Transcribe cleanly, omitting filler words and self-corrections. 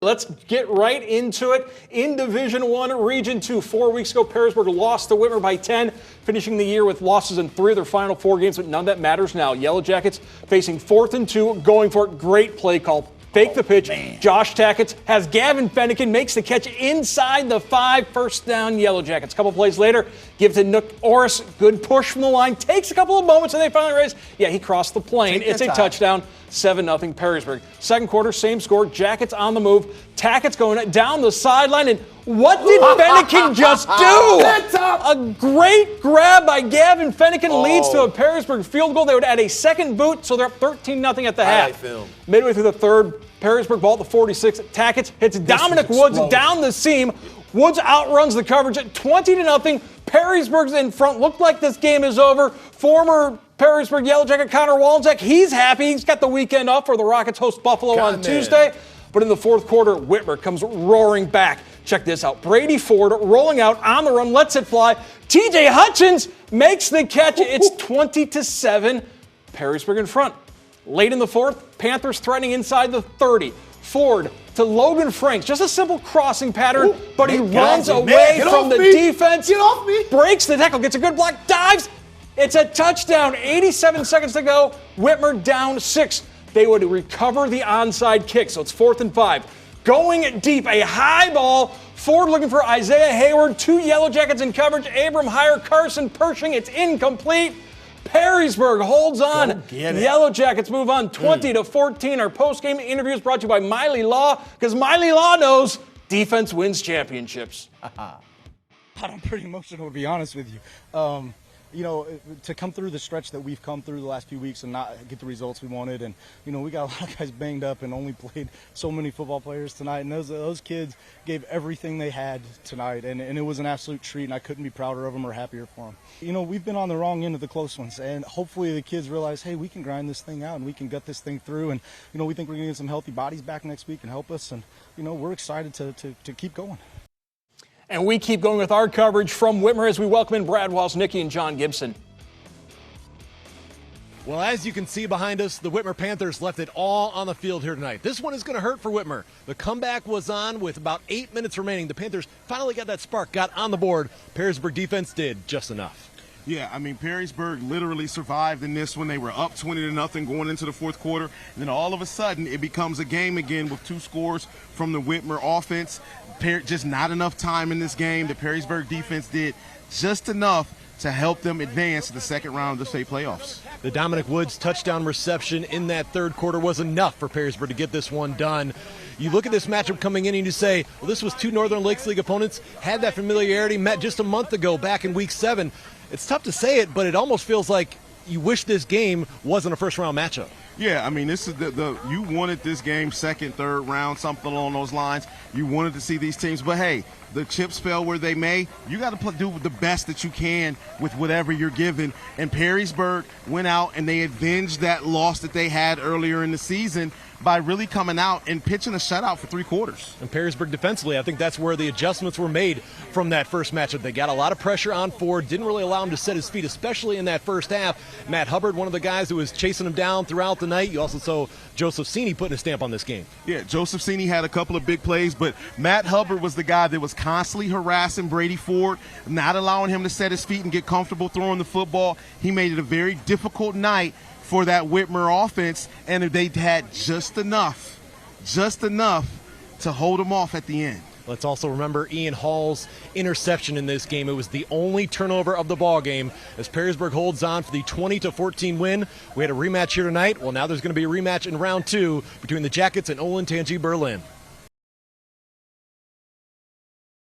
Let's get right into it. In Division I, Region 2, 4 weeks ago, Perrysburg lost to Whitmer by 10, finishing the year with losses in 3 of their final 4 games, but none of that matters now. Yellow Jackets facing 4th and 2, going for it. Great play call. Fake the pitch. Josh Tackett has Gavin Fennekin, makes the catch inside the 5, first down, Yellow Jackets. A couple plays later, give to Nook Orris, good push from the line, takes a couple of moments, and they finally raise. Yeah, he crossed the plane. It's a touchdown, 7-0 Perrysburg. Second quarter, same score, Jackets on the move. Tackett's going down the sideline, and what did Fennekin just do? A great grab by Gavin Fennekin leads to a Perrysburg field goal. They would add a second boot, so they're up 13-0 at the half. Midway through the third, Perrysburg ball at the 46. Tackett hits Dominic Woods down the seam. Woods outruns the coverage at 20-0. Perrysburg's in front. Looked like this game is over. Former Perrysburg Yellow Jacket Connor Walczak, he's happy. He's got the weekend off where the Rockets host Buffalo on Tuesday. But in the fourth quarter, Whitmer comes roaring back. Check this out. Brady Ford rolling out on the run, lets it fly. TJ Hutchins makes the catch. It's 20-7. Perrysburg in front. Late in the fourth, Panthers threatening inside the 30. Ford to Logan Franks. Just a simple crossing pattern, but he runs away from the defense. Get off me. Breaks the tackle, gets a good block, dives. It's a touchdown. 87 seconds to go. Whitmer down 6. They would recover the onside kick, so it's 4th and 5. Going deep, a high ball. Ford looking for Isaiah Hayward. 2 Yellow Jackets in coverage. Abram Heyer, Carson Pershing. It's incomplete. Perrysburg holds on. Yellow Jackets move on 20-14. Our post-game interview is brought to you by Miley Law, because Miley Law knows defense wins championships. I'm pretty emotional, to be honest with you. You know, to come through the stretch that we've come through the last few weeks and not get the results we wanted, and you know, we got a lot of guys banged up and only played so many football players tonight, and those kids gave everything they had tonight, and it was an absolute treat, and I couldn't be prouder of them or happier for them. You know, we've been on the wrong end of the close ones, and hopefully the kids realize, hey, we can grind this thing out and we can gut this thing through, and you know, we think we're going to get some healthy bodies back next week and help us, and you know, we're excited to keep going. And we keep going with our coverage from Whitmer as we welcome in Brad Walsh, Nikki, and John Gibson. Well, as you can see behind us, the Whitmer Panthers left it all on the field here tonight. This one is going to hurt for Whitmer. The comeback was on with about 8 minutes remaining. The Panthers finally got that spark, got on the board. Perrysburg defense did just enough. Yeah, I mean, Perrysburg literally survived in this one. They were up 20-0 going into the fourth quarter. And then all of a sudden, it becomes a game again with 2 scores from the Whitmer offense. Just not enough time in this game. The Perrysburg defense did just enough to help them advance to the second round of the state playoffs. The Dominic Woods touchdown reception in that third quarter was enough for Perrysburg to get this one done. You look at this matchup coming in and you say, well, this was 2 Northern Lakes League opponents, had that familiarity, met just a month ago back in week 7. It's tough to say it, but it almost feels like you wish this game wasn't a first-round matchup. Yeah, I mean, this is you wanted this game second, third round, something along those lines. You wanted to see these teams, but hey, the chips fell where they may. You got to do the best that you can with whatever you're given. And Perrysburg went out and they avenged that loss that they had earlier in the season by really coming out and pitching a shutout for 3 quarters. And Perrysburg defensively, I think that's where the adjustments were made from that first matchup. They got a lot of pressure on Ford, didn't really allow him to set his feet, especially in that first half. Matt Hubbard, one of the guys who was chasing him down throughout the night. You also saw Joseph Sini putting a stamp on this game. Yeah, Joseph Sini had a couple of big plays, but Matt Hubbard was the guy that was constantly harassing Brady Ford, not allowing him to set his feet and get comfortable throwing the football. He made it a very difficult night for that Whitmer offense, and they had just enough to hold them off at the end. Let's also remember Ian Hall's interception in this game. It was the only turnover of the ball game as Perrysburg holds on for the 20-14 win. We had a rematch here tonight. Well, now there's going to be a rematch in round 2 between the Jackets and Olentangy Berlin.